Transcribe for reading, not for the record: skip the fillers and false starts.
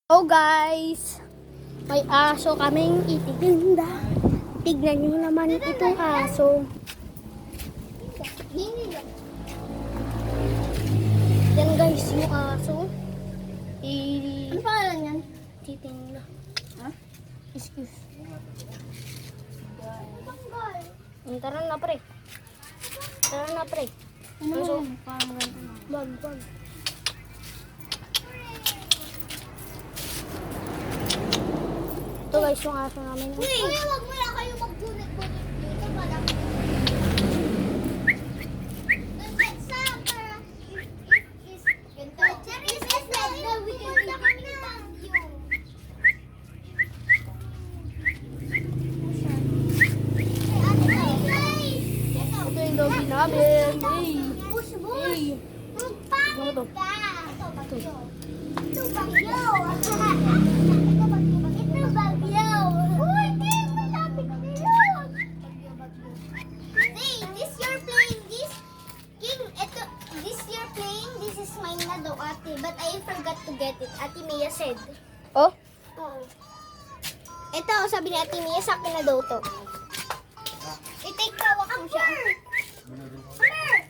Oh guys, may aso kaming ititinda. Tignan nyo naman itong aso. Yan guys, yung aso. Ano pangalan yan? Titinda. Ha? Excuse. Tara na pre. Tara na pre. Ano Aso. yan? Parang ganito na. Bag. Ito guys, yung aso namin. Kuya, wag mo na kayo maggunit-gunit dito. Parang... Ito yung doggy namin. Hey! Hey! Ano to? Ito bagyo. Ito bagyo. Uy, di, malapit na yun. Hey, this you're playing this? King, ito, this you're playing, this is mine na daw, ate. But I forgot to get it, Ate Mia said. Oh? Oo. Ito, sabi ni Ate Mia, sa akin na daw to. I-take hawak mo siya.